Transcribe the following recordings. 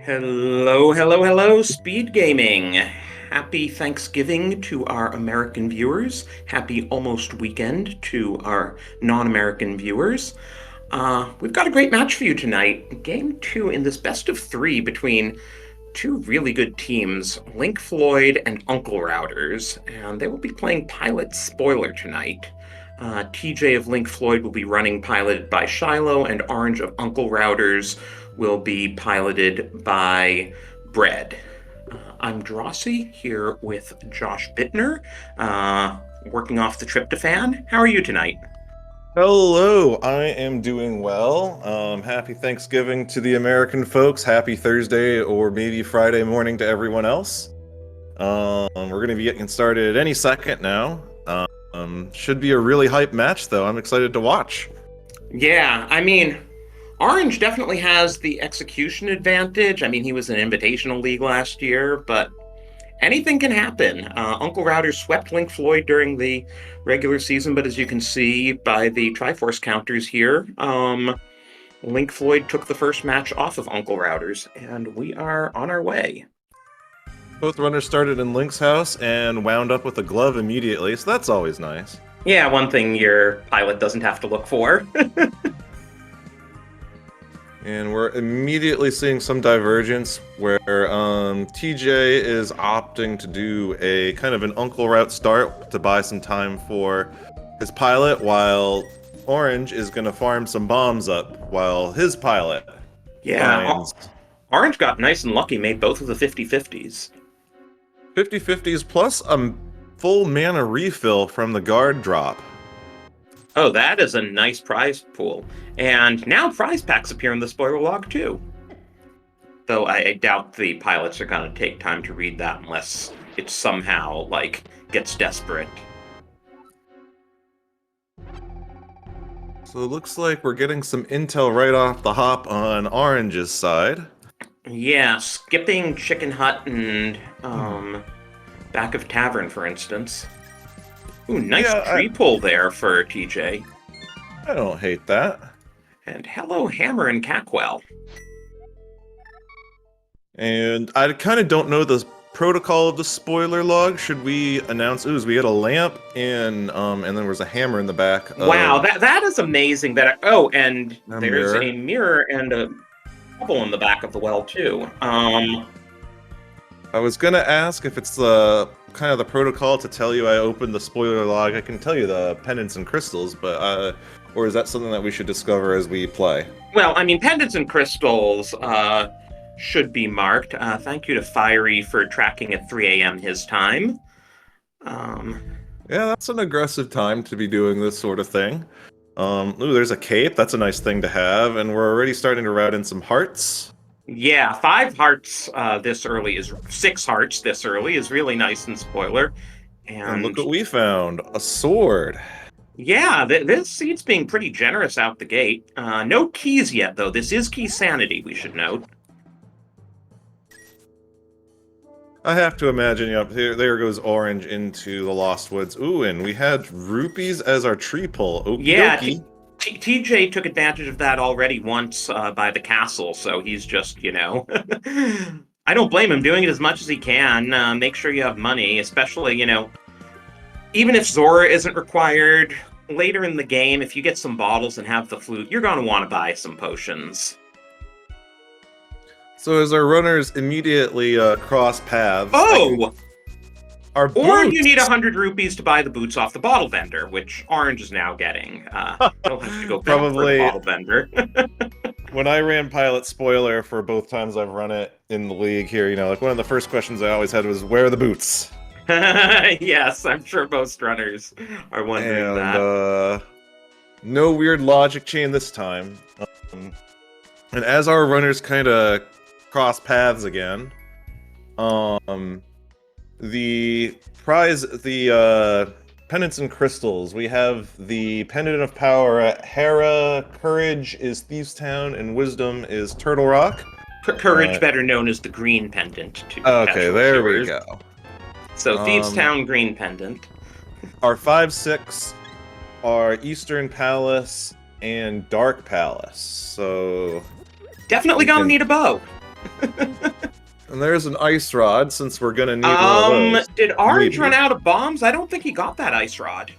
Hello, hello, hello, Speed Gaming. Happy Thanksgiving to our American viewers. Happy almost weekend to our non-American viewers. We've got a great match for you tonight. Game two in this best of three between two really good teams, Link Floyd and Uncle Routers, and they will be playing Pilot Spoiler tonight. TJ of Link Floyd will be running piloted by Shiloh, and Orange of Uncle Routers will be piloted by Bread. I'm Drossi here with Josh Bittner, working off the tryptophan. How are you tonight? Hello, I am doing well. Happy Thanksgiving to the American folks. Happy Thursday or maybe Friday morning to everyone else. We're going to be getting started any second now. Should be a really hype match, though. I'm excited to watch. Yeah, I mean, Orange definitely has the execution advantage. I mean, he was in Invitational League last year, but anything can happen. Uncle Router swept Link Floyd during the regular season, but as you can see by the Triforce counters here, Link Floyd took the first match off of Uncle Routers, and we are on our way. Both runners started in Link's house and wound up with a glove immediately, so that's always nice. Yeah, one thing your pilot doesn't have to look for. And we're immediately seeing some divergence where TJ is opting to do a kind of an Uncle Route start to buy some time for his pilot, while Orange is going to farm some bombs up while his pilot Yeah, finds Orange got nice and lucky, made both of the 50-50s. 50-50s plus a full mana refill from the guard drop. Oh, that is a nice prize pool. And now prize packs appear in the spoiler log too. Though I doubt the pilots are going to take time to read that unless it somehow, like, gets desperate. So it looks like we're getting some intel right off the hop on Orange's side. Yeah, skipping Chicken Hut and Back of Tavern, for instance. Ooh, nice tree pull there for TJ. I don't hate that. And hello, Hammer and Cackwell. And I kind of don't know the protocol of the spoiler log. Should we announce? Ooh, we had a lamp and there was a hammer in the back. Wow, that is amazing. And there's a mirror and a bubble in the back of the well too. I was gonna ask if it's the kind of the protocol to tell you I opened the spoiler log. I can tell you the pendants and crystals, but or is that something that we should discover as we play? Well, I mean, pendants and crystals should be marked. Thank you to Fiery for tracking at 3 a.m. his time. Yeah, that's an aggressive time to be doing this sort of thing. Ooh, there's a cape. That's a nice thing to have, and we're already starting to route in some hearts. Yeah, 5 hearts this early is 6 hearts this early is really nice and spoiler. And look what we found, a sword. Yeah, this seed's being pretty generous out the gate. No keys yet, though. This is key sanity, we should note. I have to imagine, yep, there goes Orange into the Lost Woods. Ooh, and we had rupees as our tree pull. Okie dokie. TJ took advantage of that already once by the castle, so he's just, I don't blame him doing it as much as he can. Make sure you have money, especially, even if Zora isn't required, later in the game, if you get some bottles and have the flute, you're going to want to buy some potions. So as our runners immediately cross paths... Oh! Our boots! Or you need 100 rupees to buy the boots off the bottle vendor, which Orange is now getting. He'll have to go back for the bottle vendor. When I ran Pilot Spoiler for both times I've run it in the league here, like one of the first questions I always had was, where are the boots? Yes, I'm sure most runners are wondering that. No weird logic chain this time. And as our runners kind of cross paths again, the prize, the pendants and crystals. We have the pendant of power at Hera, courage is Thieves Town, and wisdom is Turtle Rock. Courage, better known as the green pendant. Okay, there we go. So Thieves Town green pendant. Our 5-6 are Eastern Palace and Dark Palace. So definitely gonna need a bow. And there's an ice rod, since we're gonna need one of those. Did Orange run Maybe. out of bombs? I don't think he got that ice rod.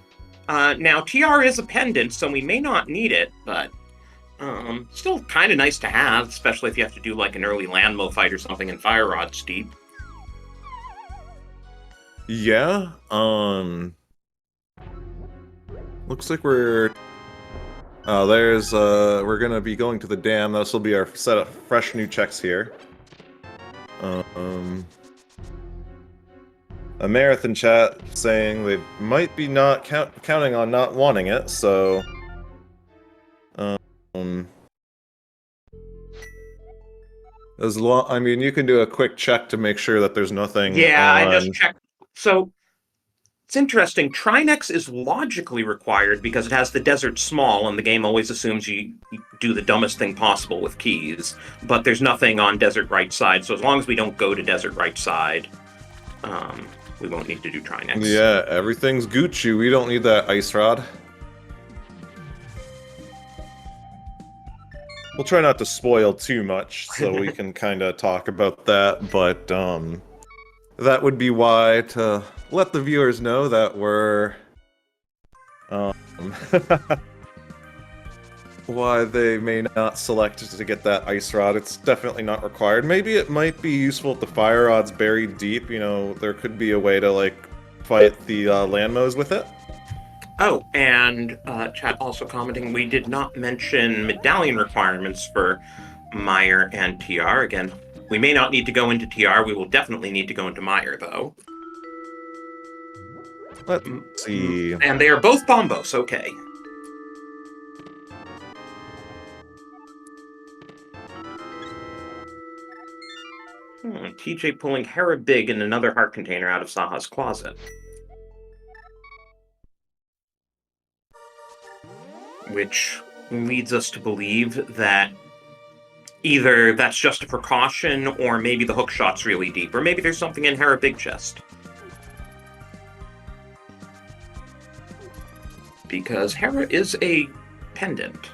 Now TR is a pendant, so we may not need it, but still kind of nice to have, especially if you have to do like an early Landmo fight or something in Fire Rod's deep. Yeah. Looks like we're we're gonna be going to the dam. This will be our set of fresh new checks here. A marathon chat saying they might be not counting on not wanting it, so I mean, you can do a quick check to make sure that there's nothing Yeah, I just on. checked. So it's interesting. Trinex is logically required because it has the desert small, and the game always assumes you do the dumbest thing possible with keys. But there's nothing on desert right side, so as long as we don't go to desert right side, we won't need to do Trinex. Yeah, everything's Gucci. We don't need that ice rod. We'll try not to spoil too much, so we can kind of talk about that, but that would be why, to let the viewers know that we're why they may not select to get that ice rod. It's definitely not required. Maybe it might be useful if the fire rod's buried deep. You know, there could be a way to like fight the landmos with it. Oh, and chat also commenting, we did not mention medallion requirements for Meyer and TR. Again, we may not need to go into TR. We will definitely need to go into Meyer, though. Let's see. And they are both bombos, okay. TJ pulling Hera Big in another heart container out of Saha's closet. Which leads us to believe that either that's just a precaution, or maybe the hook shot's really deep, or maybe there's something in Hera Big chest. Because Hera is a pendant.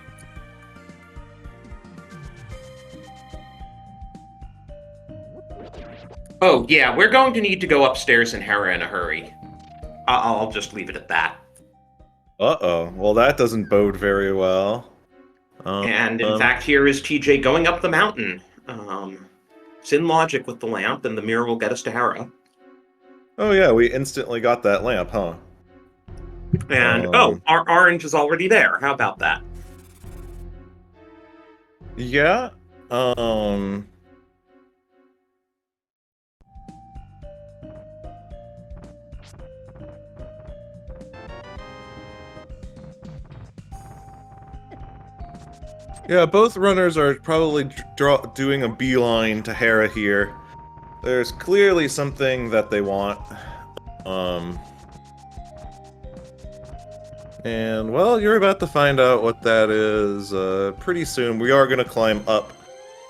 Oh, yeah, we're going to need to go upstairs in Hera in a hurry. I'll just leave it at that. Uh-oh. Well, that doesn't bode very well. And in fact, here is TJ going up the mountain. It's in logic with the lamp, and the mirror will get us to Hera. Oh yeah, we instantly got that lamp, huh? And our orange is already there. How about that? Yeah. Yeah, both runners are probably doing a beeline to Hera here. There's clearly something that they want. And, well, you're about to find out what that is pretty soon. We are going to climb up.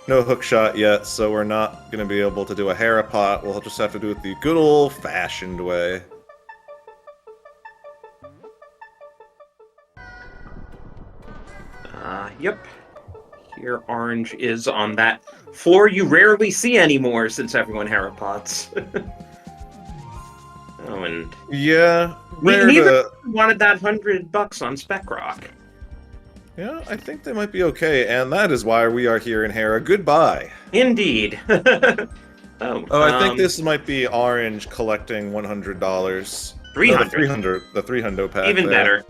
No hook shot yet, so we're not going to be able to do a Hera pot. We'll just have to do it the good old-fashioned way. Yep. Here, orange is on that floor you rarely see anymore since everyone Hera pots. Oh, and yeah, neither wanted that $100 on Spec Rock. Yeah, I think they might be okay, and that is why we are here in Hera. Goodbye. Indeed. I think this might be orange collecting $100. 300. The 300 pack. Even better.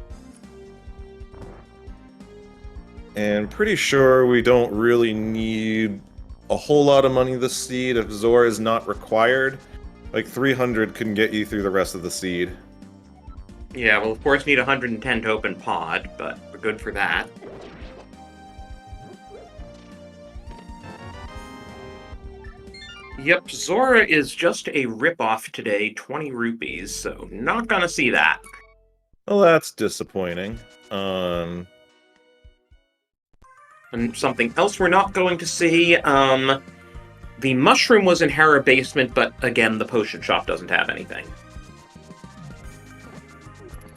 And pretty sure we don't really need a whole lot of money this seed if Zora is not required. Like 300 can get you through the rest of the seed. Yeah, we'll of course need 110 to open pod, but we're good for that. Yep, Zora is just a ripoff today, 20 rupees, so not gonna see that. Well, that's disappointing. And something else we're not going to see, the mushroom was in Hera basement, but again, the potion shop doesn't have anything.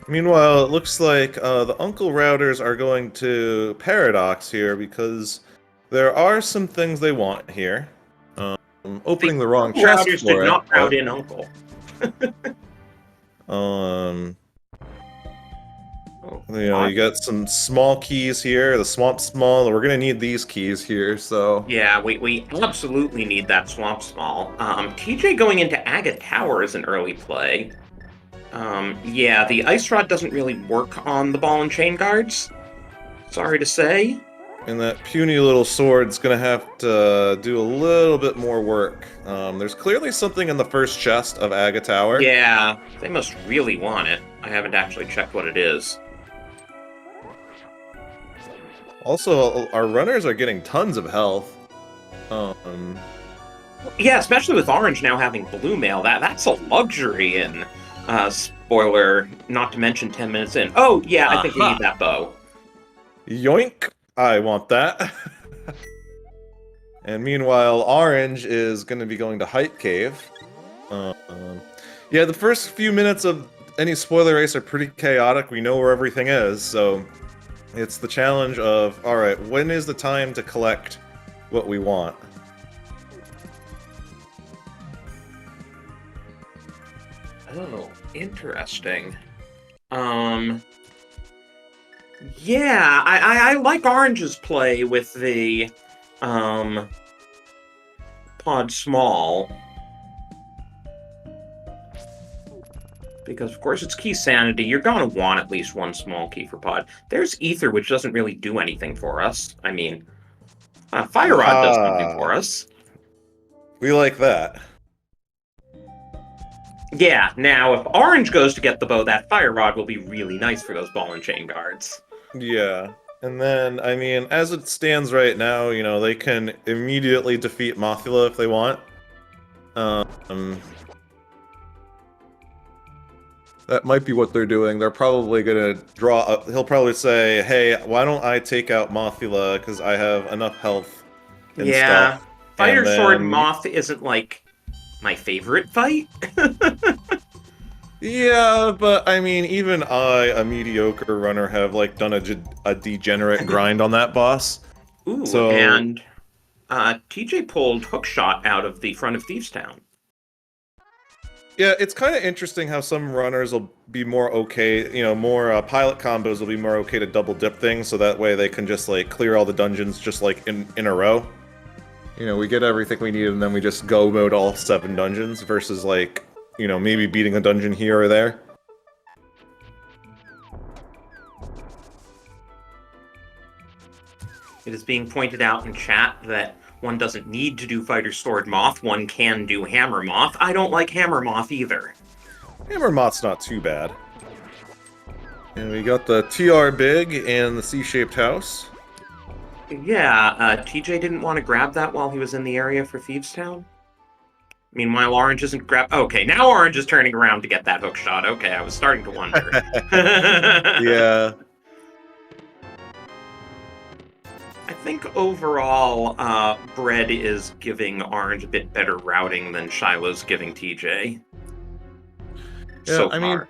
Meanwhile, it looks like the Uncle Routers are going to Paradox here because there are some things they want here. I'm opening the wrong Uncle chest Routers did for it, not route in Uncle. um, Oh, you got some small keys here. The swamp small. We're gonna need these keys here, so. yeah, we absolutely need that swamp small. TJ going into Agate Tower is an early play. Yeah, the ice rod doesn't really work on the ball and chain guards. Sorry to say. And that puny little sword's gonna have to do a little bit more work. There's clearly something in the first chest of Aga Tower. Yeah, they must really want it. I haven't actually checked what it is. Also, our runners are getting tons of health. Um, Yeah, especially with Orange now having blue mail, that's a luxury in spoiler, not to mention 10 minutes in. Oh, yeah, I think we need that bow. Yoink! I want that. And meanwhile, Orange is going to be going to Hype Cave. Yeah, the first few minutes of any spoiler race are pretty chaotic. We know where everything is, so it's the challenge of, alright, when is the time to collect what we want? Oh, interesting. Yeah, I like Orange's play with the pod small. Because, of course, it's key sanity. You're going to want at least one small key for pod. There's Ether, which doesn't really do anything for us. I mean, Fire Rod does something for us. We like that. Yeah, now, if Orange goes to get the bow, that Fire Rod will be really nice for those ball and chain guards. Yeah. And then, I mean, as it stands right now, you know, they can immediately defeat Mothula if they want. That might be what they're doing. They're probably gonna draw. He'll probably say, "Hey, why don't I take out Mothula because I have enough health and stuff." Fire And Sword then, Moth isn't like my favorite fight. yeah, but I mean, even I, a mediocre runner, have like done a degenerate grind on that boss. Ooh, So and TJ pulled Hookshot out of the front of Thieves Town. yeah, it's kind of interesting how some runners will be more okay, you know, more pilot combos will be more okay to double dip things, so that way they can just like clear all the dungeons just like in a row. You know, we get everything we need and then we just go mode all 7 dungeons versus like, you know, maybe beating a dungeon here or there. It is being pointed out in chat that one doesn't need to do Fighter Sword Moth, one can do Hammer Moth. I don't like Hammer Moth either. Hammer Moth's not too bad. And we got the TR Big and the C-shaped house. Yeah, TJ didn't want to grab that while he was in the area for Thieves Town. Meanwhile, Orange isn't grab. Okay, now Orange is turning around to get that hook shot. Okay, I was starting to wonder. Yeah. I think overall, Bread is giving Orange a bit better routing than Shiloh's giving TJ. Yeah, So I mean,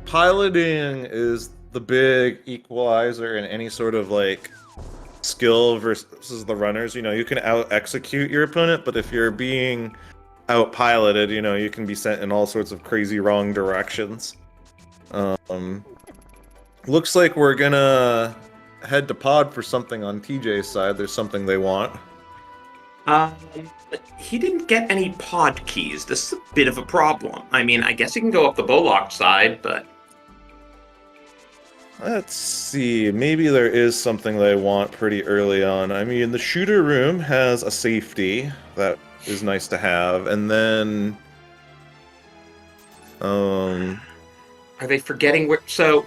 piloting is the big equalizer in any sort of like skill versus the runners. You know, you can out-execute your opponent, but if you're being out-piloted, you know, you can be sent in all sorts of crazy wrong directions. Looks like we're gonna head to pod for something on TJ's side. There's something they want. He didn't get any pod keys. This is a bit of a problem. I mean, I guess he can go up the Bolock side, but... Let's see, maybe there is something they want pretty early on. I mean, the shooter room has a safety that is nice to have, and then... Are they forgetting where... So,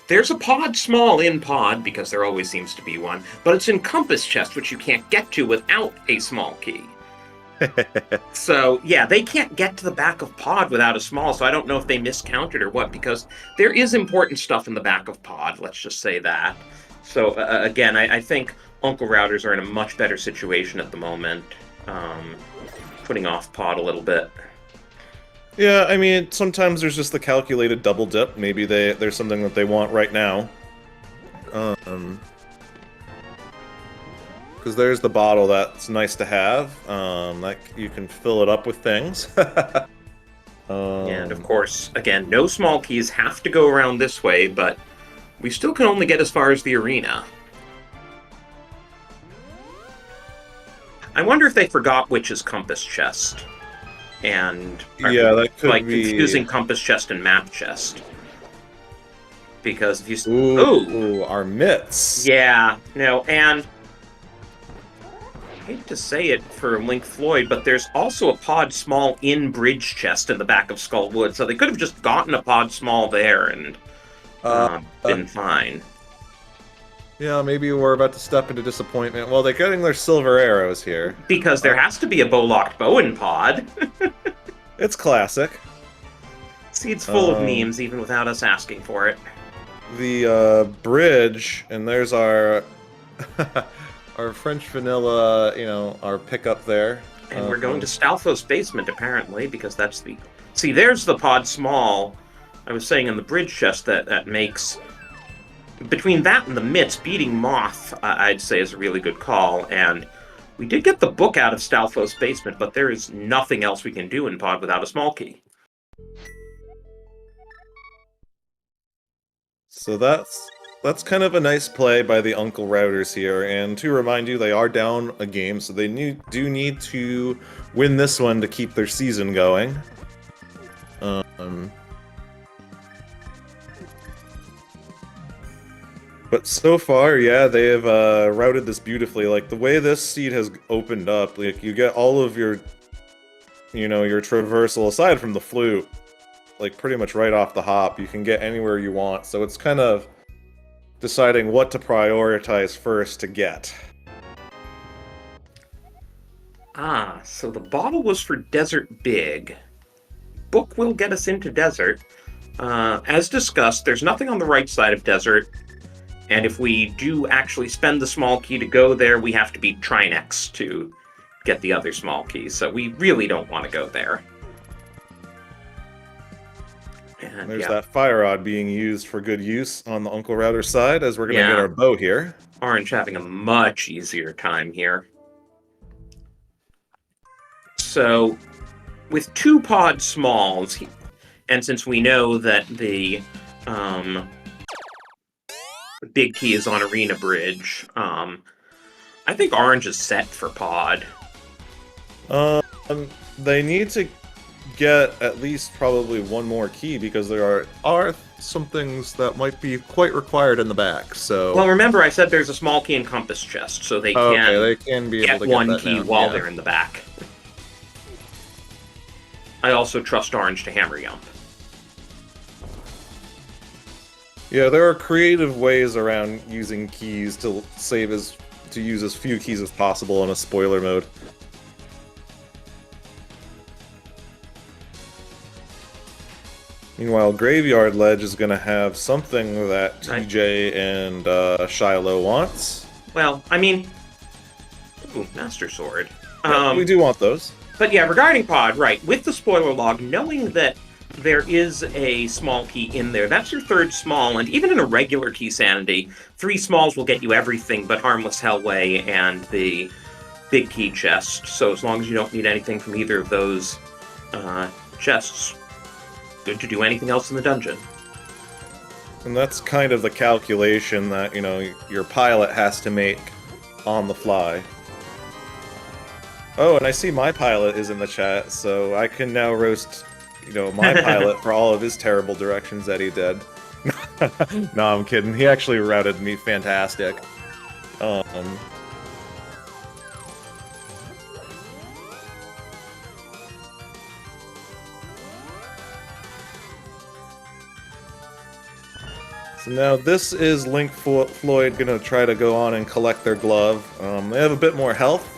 there's a pod small in pod, because there always seems to be one, but it's in compass chest, which you can't get to without a small key. So, yeah, they can't get to the back of pod without a small, so I don't know if they miscounted or what, because there is important stuff in the back of pod, let's just say that. So, again, I think Uncle Routers are in a much better situation at the moment, putting off pod a little bit. Yeah, I mean, sometimes there's just the calculated double dip. Maybe there's something that they want right now. because there's the bottle that's nice to have. Like you can fill it up with things. And of course, again, no small keys have to go around this way, but we still can only get as far as the arena. I wonder if they forgot which is compass chest. And yeah, that could like be confusing compass chest and map chest. Because if you ooh, our mitts. yeah, no, and I hate to say it for Link Floyd, but there's also a pod small in bridge chest in the back of Skullwood, so they could have just gotten a pod small there and been fine. Yeah, maybe we're about to step into disappointment. Well, they're getting their silver arrows here. Because there has to be a bow-locked Bowen pod. It's classic. Seed's full of memes, even without us asking for it. The bridge, and there's our our French vanilla, you know, our pickup there. And we're going to Stalfo's basement, apparently, because that's the... See, there's the pod small. I was saying in the bridge chest that makes... Between that and the mitts, beating Moth, I'd say, is a really good call. And we did get the book out of Stalfo's basement, but there is nothing else we can do in pod without a small key. So that's kind of a nice play by the Uncle Routers here, and to remind you, they are down a game, so they do need to win this one to keep their season going. But so far, yeah, they have routed this beautifully. Like, the way this seed has opened up, like, you get all of your, you know, your traversal, aside from the flute, like, pretty much right off the hop. You can get anywhere you want, so it's kind of deciding what to prioritize first to get. Ah, so the bottle was for Desert Big. Book will get us into Desert. As discussed, there's nothing on the right side of Desert, and if we do actually spend the small key to go there, we have to beat Trinex to get the other small key, so we really don't want to go there. And there's that fire rod being used for good use on the Uncle Router side, as we're going to get our bow here. Orange having a much easier time here. So, with 2 pod smalls, and since we know that the big key is on Arena Bridge, I think Orange is set for pod. They need to get at least probably one more key, because there are some things that might be quite required in the back. So, well, remember I said there's a small key in compass chest, so they can be able to get one key now. while they're in the back. I also trust Orange to hammer jump. Yeah, there are creative ways around using keys to use as few keys as possible in a spoiler mode. Meanwhile, Graveyard Ledge is going to have something that TJ and Shiloh wants. Well, I mean... Ooh, Master Sword. Yeah, we do want those. But yeah, regarding pod, right, with the spoiler log, knowing that there is a small key in there, that's your 3rd small, and even in a regular key sanity, 3 smalls will get you everything but Harmless Hellway and the big key chest, so as long as you don't need anything from either of those chests, good to do anything else in the dungeon. And that's kind of the calculation that, you know, your pilot has to make on the fly. Oh, and I see my pilot is in the chat, so I can now roast, you know, my pilot for all of his terrible directions that he did. No, I'm kidding. He actually routed me fantastic. So now this is Link Floyd gonna try to go on and collect their glove. They have a bit more health.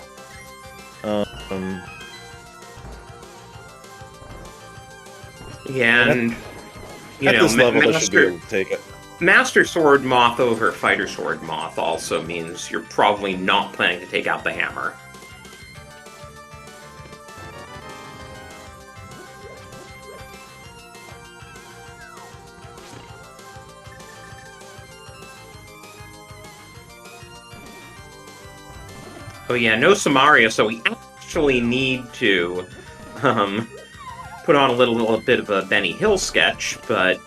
Yeah, and you know, this level, they should be able to take it. Master Sword Moth over Fighter Sword Moth also means you're probably not planning to take out the hammer. Oh yeah, no Samaria, so we actually need to um, put on a little bit of a Benny Hill sketch, but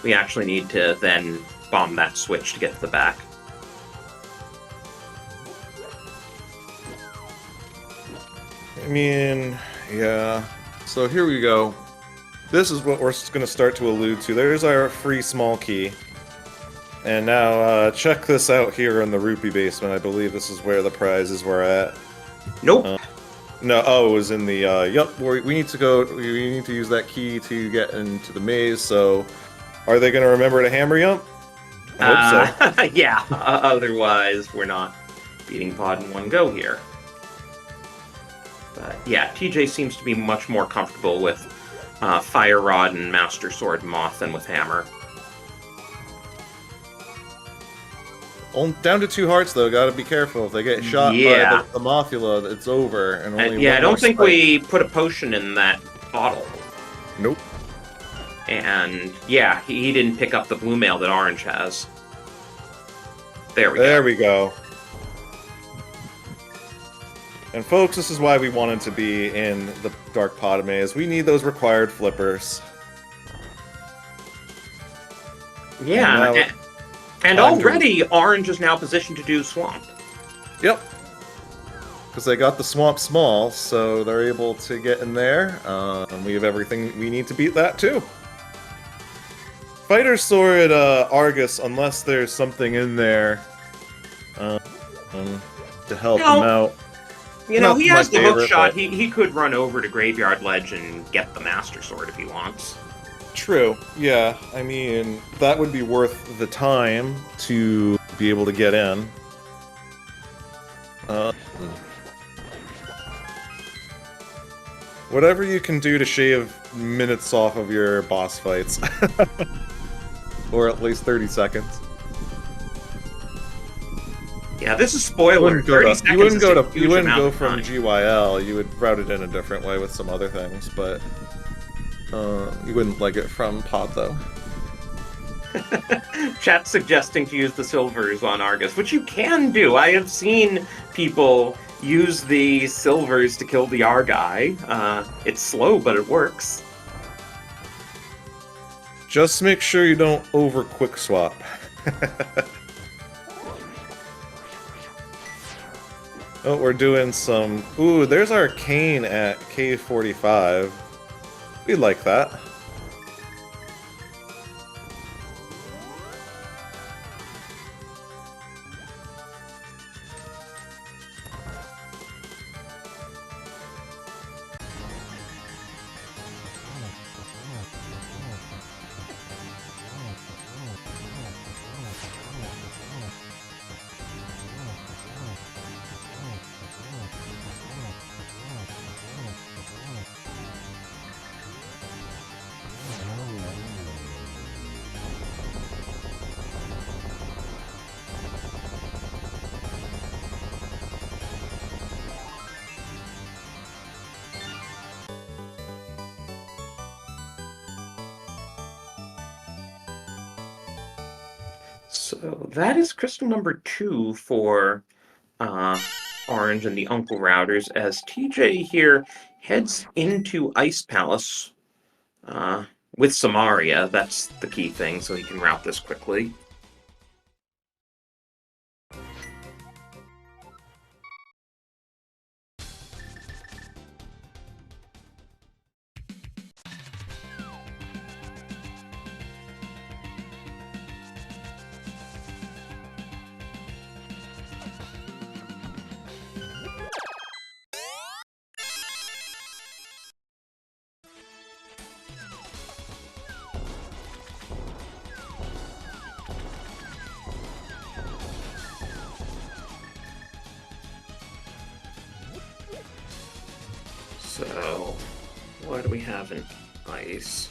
we actually need to then bomb that switch to get to the back. I mean, yeah. So here we go. This is what we're going to start to allude to. There's our free small key. And now, check this out here in the rupee basement. I believe this is where the prizes were at. Nope. No, oh, it was in the, yup, we need to go, we need to use that key to get into the maze, so... Are they going to remember to hammer jump? I hope so. Yeah, otherwise we're not beating Pod in one go here. But yeah, TJ seems to be much more comfortable with Fire Rod and Master Sword Moth than with Hammer. Down to 2 hearts, though. Gotta be careful. If they get shot by the Mothula, it's over. And only yeah, one I don't more think spike. we put a potion in that bottle. Nope. And yeah, he didn't pick up the blue mail that Orange has. There we go. And folks, this is why we wanted to be in the Dark Pod Maze. We need those required flippers. Yeah, and already Orange is now positioned to do Swamp. Yep. Because they got the Swamp small, so they're able to get in there. We have everything we need to beat that, too. Fighter Sword Argus, unless there's something in there to help him out. You know, he has the hook shot. He could run over to Graveyard Ledge and get the Master Sword if he wants. True, yeah. I mean, that would be worth the time to be able to get in. Whatever you can do to shave minutes off of your boss fights. Or at least 30 seconds. Yeah, this is spoiler. You wouldn't go from GYL. You would route it in a different way with some other things, but you wouldn't like it from Pod though. Chat's suggesting to use the silvers on Argus, which you can do. I have seen people use the silvers to kill the Argai. It's slow, but it works. Just make sure you don't over quick swap. Oh, we're doing some... Ooh, there's Arcane at K45. We like that. So that is crystal number 2 for Orange and the Uncle Routers, as TJ here heads into Ice Palace with Samaria. That's the key thing, so he can route this quickly. So, what do we have in Ice?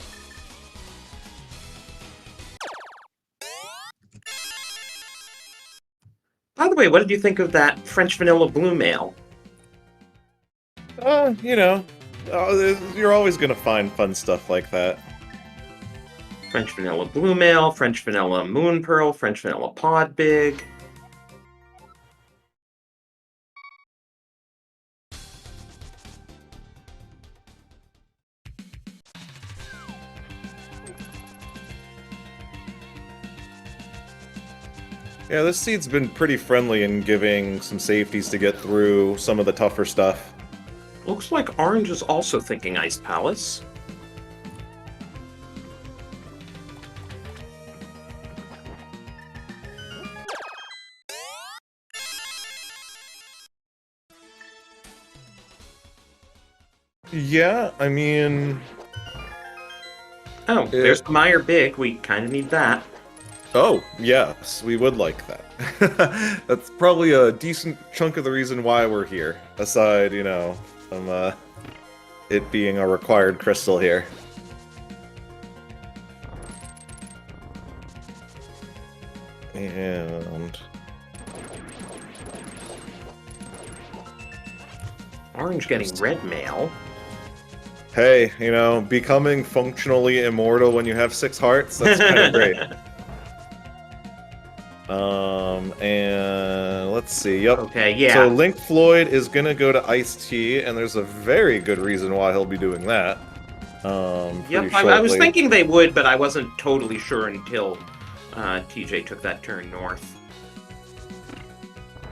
By the way, what did you think of that French vanilla blue mail? You know, you're always gonna find fun stuff like that. French vanilla blue mail, French vanilla moon pearl, French vanilla pod big. Yeah, this seed's been pretty friendly in giving some safeties to get through some of the tougher stuff. Looks like Orange is also thinking Ice Palace. Yeah, I mean... Oh, there's the Meyer Big. We kind of need that. Oh, yes, we would like that. That's probably a decent chunk of the reason why we're here, aside, you know, from it being a required crystal here. And... Orange getting red mail. Hey, you know, becoming functionally immortal when you have 6 hearts, that's kind of great. And let's see, yep. Okay, yeah. So Link Floyd is gonna go to Ice-T, and there's a very good reason why he'll be doing that. Yep, I was thinking they would, but I wasn't totally sure until TJ took that turn north.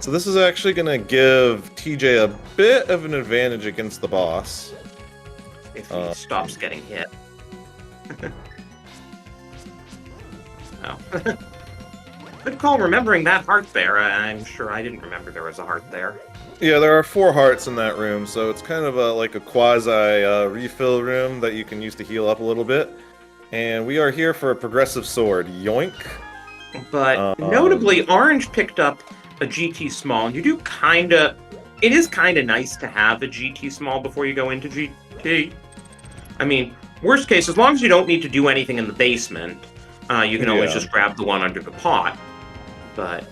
So this is actually gonna give TJ a bit of an advantage against the boss. If he stops getting hit. Oh. Good call remembering that heart there. I'm sure I didn't remember there was a heart there. Yeah, there are 4 hearts in that room, so it's kind of like a quasi refill room that you can use to heal up a little bit. And we are here for a progressive sword. Yoink! But notably, Orange picked up a GT small. You do kinda... It is kinda nice to have a GT small before you go into GT. I mean, worst case, as long as you don't need to do anything in the basement, you can always just grab the one under the pot. But...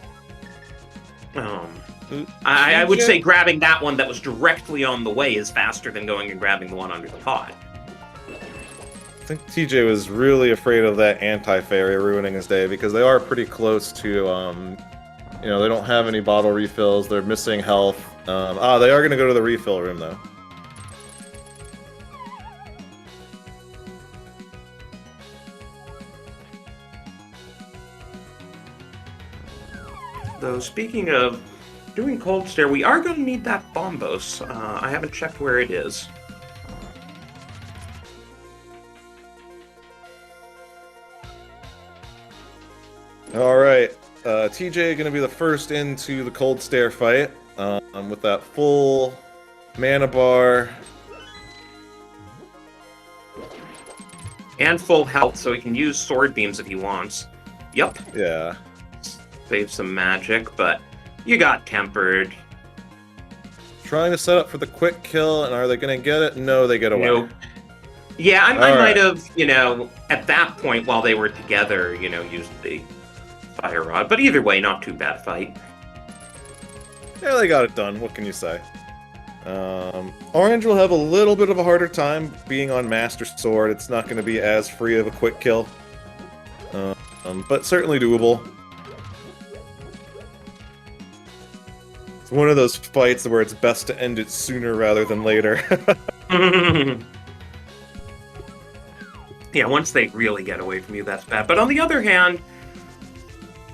I would say grabbing that one that was directly on the way is faster than going and grabbing the one under the pot. I think TJ was really afraid of that anti-fairy ruining his day, because they are pretty close to, you know, they don't have any bottle refills, they're missing health. They are going to go to the refill room, though. Though, speaking of doing Cold Stare, we are going to need that Bombos. I haven't checked where it is. Alright, TJ going to be the first into the Cold Stare fight, with that full mana bar. And full health, so he can use Sword Beams if he wants. Yup. Yeah. Save some magic, but you got Tempered. Trying to set up for the quick kill, and are they going to get it? No, they get away. Nope. Yeah, I might have, you know, at that point while they were together, you know, used the Fire Rod. But either way, not too bad fight. Yeah, they got it done. What can you say? Orange will have a little bit of a harder time being on Master Sword. It's not going to be as free of a quick kill. But certainly doable. It's one of those fights where it's best to end it sooner rather than later. Yeah, once they really get away from you, that's bad. But on the other hand,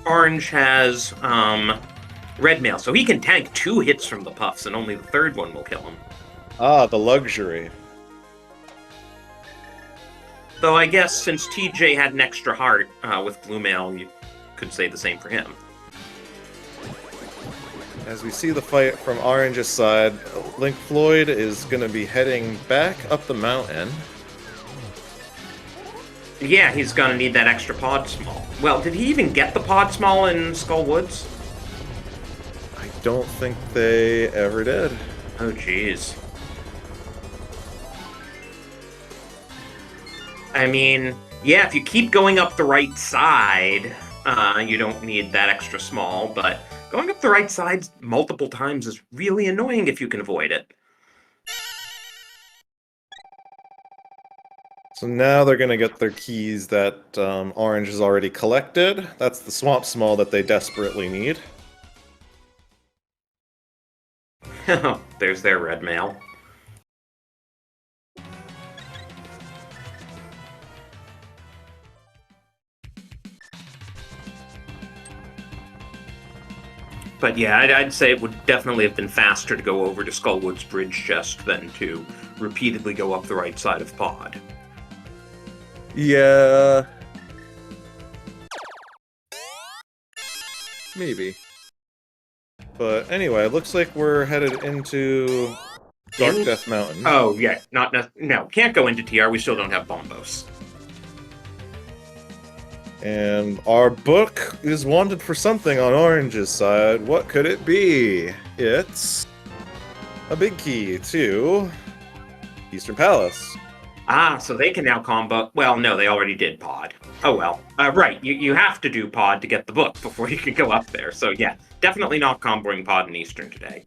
Orange has red mail, so he can tank 2 hits from the puffs, and only the 3rd one will kill him. Ah, the luxury. Though I guess since TJ had an extra heart with blue mail, you could say the same for him. As we see the fight from Orange's side, Link Floyd is going to be heading back up the mountain. Yeah, he's gonna need that extra pod small. Well, did he even get the pod small in Skull Woods? I don't think they ever did. Oh, jeez. I mean, yeah, if you keep going up the right side, you don't need that extra small, but going up the right side multiple times is really annoying if you can avoid it. So now they're going to get their keys that Orange has already collected. That's the Swamp Small that they desperately need. There's their red mail. But yeah, I'd say it would definitely have been faster to go over to Skullwood's bridge chest than to repeatedly go up the right side of pod. Yeah. Maybe. But anyway, it looks like we're headed into Dark Death Mountain. Oh, yeah. No, can't go into TR. We still don't have bombos. And our book is wanted for something on Orange's side. What could it be? It's a big key to Eastern Palace. Ah, so they can now combo. Well, no, they already did pod. Oh well. Right, you have to do pod to get the book before you can go up there. So yeah, definitely not comboing pod in Eastern today.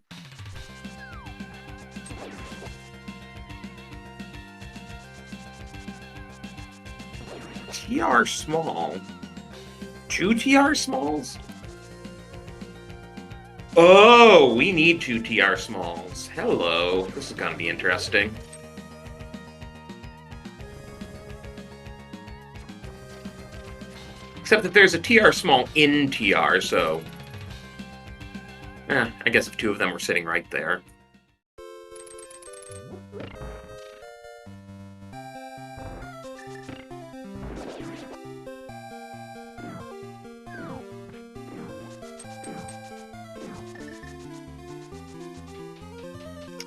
TR small. 2 TR smalls? Oh, we need 2 TR smalls. Hello. This is gonna be interesting. Except that there's a TR small in TR, so... I guess if 2 of them were sitting right there.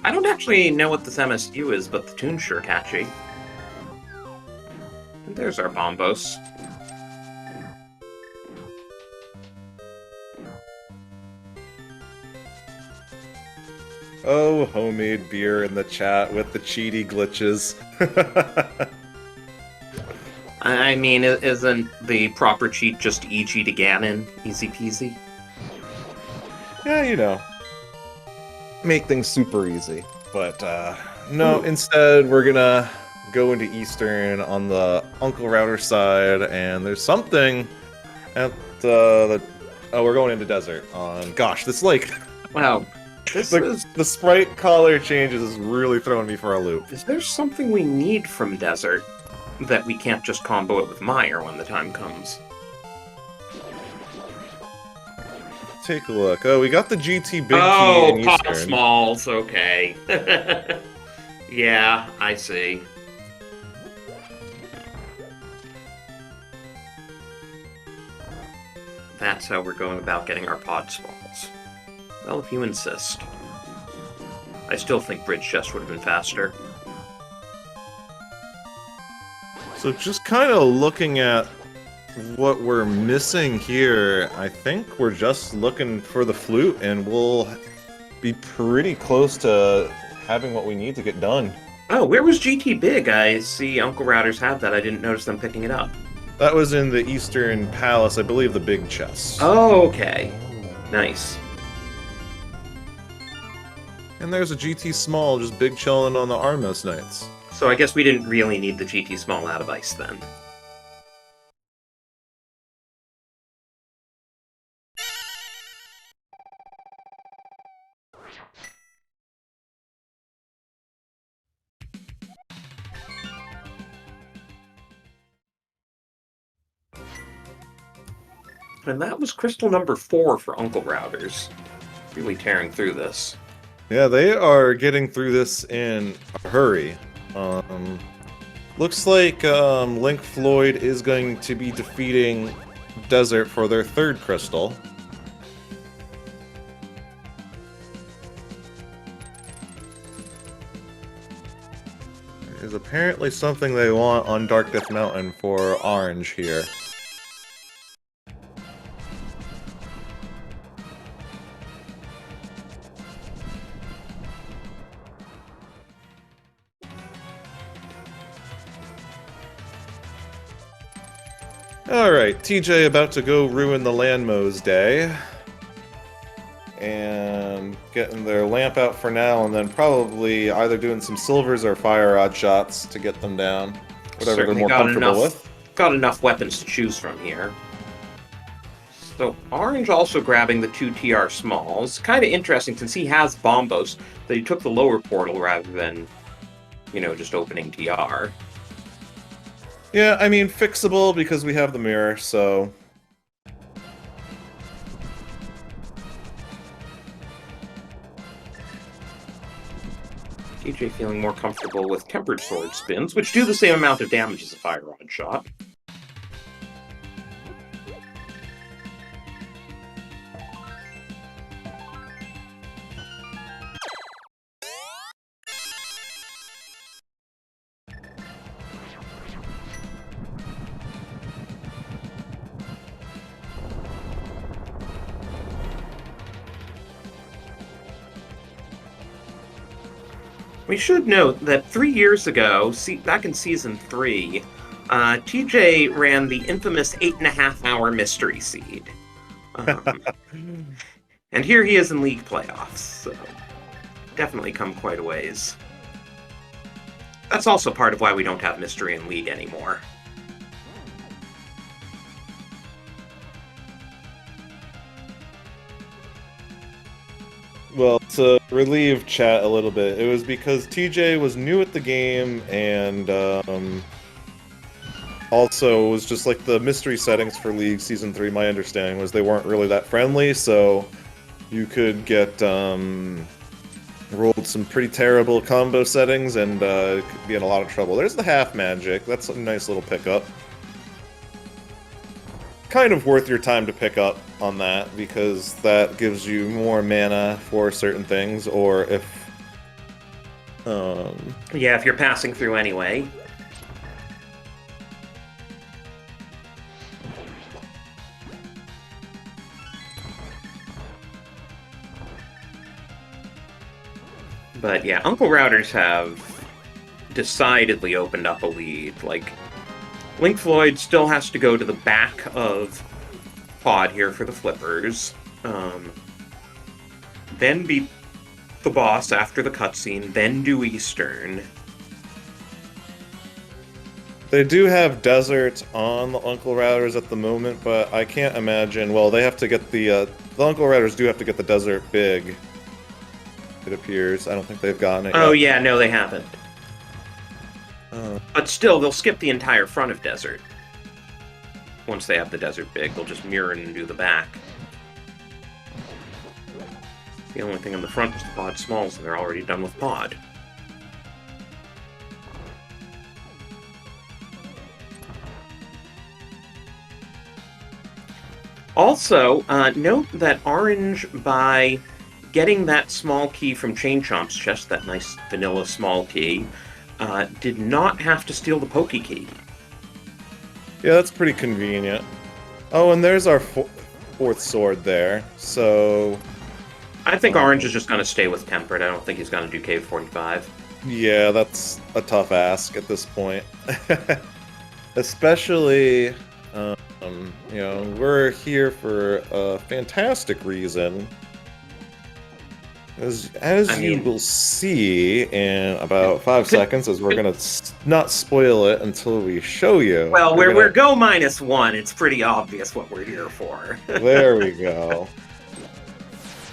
I don't actually know what this MSU is, but the tune's sure catchy. And there's our bombos. Oh, homemade beer in the chat with the cheaty glitches. I mean, isn't the proper cheat just EG to Ganon? Easy peasy? Yeah, you know. Make things super easy. But, no, instead we're gonna go into Eastern on the Uncle Router side, and there's something at the... Oh, we're going into Desert on... Gosh, this, like... Wow. The sprite color changes is really throwing me for a loop. Is there something we need from Desert that we can't just combo it with Meyer when the time comes? Take a look. Oh, we got the GT big key in Pod Eastern. smalls, okay. Yeah, I see. That's how we're going about getting our pod smalls. Well, if you insist. I still think bridge chest would have been faster. So just kind of looking at what we're missing here, I think we're just looking for the flute, and we'll be pretty close to having what we need to get done. Oh, where was GT Big? I see Uncle Routers have that. I didn't notice them picking it up. That was in the Eastern Palace, I believe the big chest. Oh, okay. Nice. And there's a GT Small just big chilling on the Armos Knights. So I guess we didn't really need the GT Small out of ice then. And that was crystal number 4 for Uncle Routers. Really tearing through this. Yeah, they are getting through this in a hurry. Looks like Link Floyd is going to be defeating Desert for their 3rd crystal. There's apparently something they want on Dark Death Mountain for Orange here. Alright, TJ about to go ruin the Landmo's day. And getting their lamp out for now, and then probably either doing some silvers or fire rod shots to get them down. Whatever Certainly they're more comfortable with. Got enough weapons to choose from here. So Orange also grabbing the 2 TR Smalls. Kind of interesting since he has Bombos that he took the lower portal rather than, you know, just opening TR. Yeah, I mean, fixable because we have the mirror, so... TJ feeling more comfortable with tempered sword spins, which do the same amount of damage as a fire rod shot. We should note that 3 years ago, back in Season 3, TJ ran the infamous 8.5-hour Mystery Seed. And here he is in League playoffs, so definitely come quite a ways. That's also part of why we don't have Mystery in League anymore. Well, to relieve chat a little bit, it was because TJ was new at the game and also was just like the mystery settings for League Season 3, my understanding was they weren't really that friendly, so you could get rolled some pretty terrible combo settings and could be in a lot of trouble. There's the half magic, that's a nice little pickup. Kind of worth your time to pick up on that, because that gives you more mana for certain things, or if... Yeah, if you're passing through anyway. But yeah, Uncle Routers have decidedly opened up a lead. Like, Link Floyd still has to go to the back of Pod here for the flippers. Then beat the boss after the cutscene, then do Eastern. They do have Desert on the Uncle Routers at the moment, but I can't imagine... Well, they have to get the Uncle Routers do have to get the Desert big, it appears. I don't think they've gotten it yet. Oh yeah, no they haven't. But still, they'll skip the entire front of Desert. Once they have the Desert big, they'll just mirror it and do the back. The only thing on the front is the Pod Smalls, and they're already done with Pod. Also, note that Orange, by getting that small key from Chain Chomp's chest, that nice vanilla small key, did not have to steal the Pokey key. Yeah, that's pretty convenient. Oh, and there's our fourth sword there, so... I think Orange is just going to stay with Tempered. I don't think he's going to do Cave 45. Yeah, that's a tough ask at this point. Especially, you know, we're here for a fantastic reason. As you will see in about 5 seconds, as we're gonna not spoil it until we show you. Well, we're go -1. It's pretty obvious what we're here for. There we go.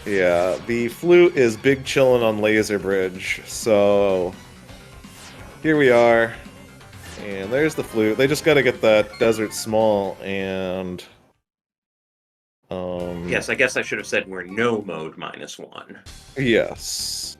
Yeah, the flute is big chillin' on Laser Bridge, so here we are. And there's the flute. They just gotta get that Desert Small and... Yes, I guess I should have said we're no mode -1. Yes.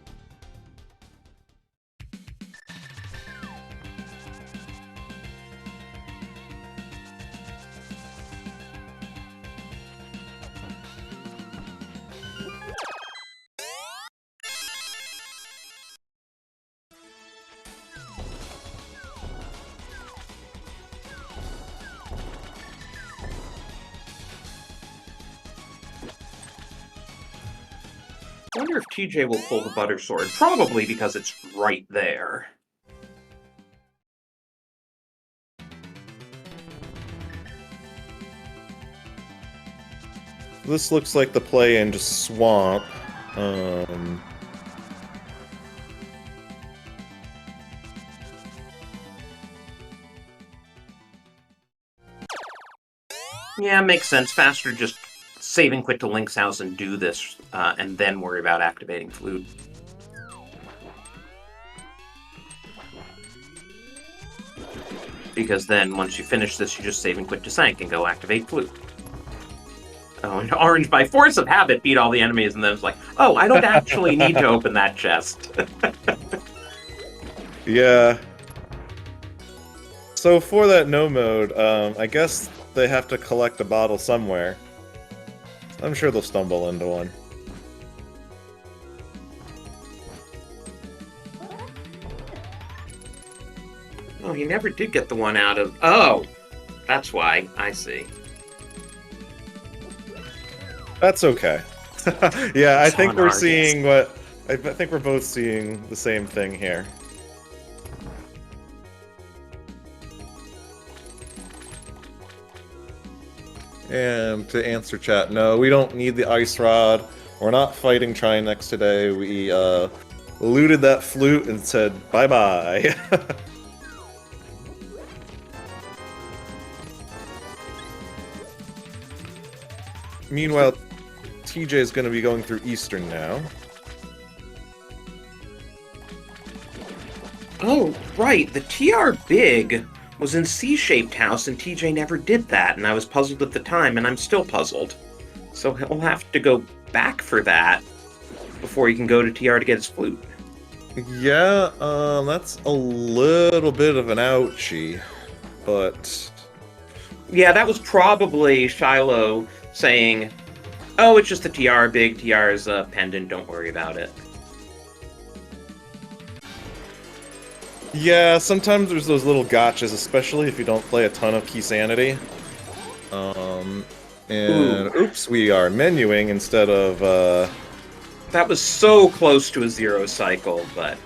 I wonder if TJ will pull the Butter Sword. Probably because it's right there. This looks like the play in just Swamp. Yeah, makes sense. Faster just save and quit to Link's house and do this, and then worry about activating Flute. Because then, once you finish this, you just save and quit to Sank and go activate Flute. Oh, and Orange, by force of habit, beat all the enemies, and then it's like, oh, I don't actually need to open that chest. Yeah. So for that no mode, I guess they have to collect a bottle somewhere. I'm sure they'll stumble into one. Oh, he never did get the one out of... Oh, that's why. I see. That's okay. Yeah, I think we're Sonar, seeing what... I think we're both seeing the same thing here. And to answer chat, no, we don't need the ice rod. We're not fighting Trinex today. We looted that flute and said bye-bye. Meanwhile, TJ is going to be going through Eastern now. Oh, right. The TR Big was in C-shaped house, and TJ never did that, and I was puzzled at the time, and I'm still puzzled. So he'll have to go back for that before he can go to TR to get his flute. Yeah, that's a little bit of an ouchie, but... Yeah, that was probably Shiloh saying, oh, it's just the TR Big, TR's a pendant, don't worry about it. Yeah, sometimes there's those little gotchas, especially if you don't play a ton of Key Sanity. Oops, we are menuing instead of, That was so close to a zero cycle, but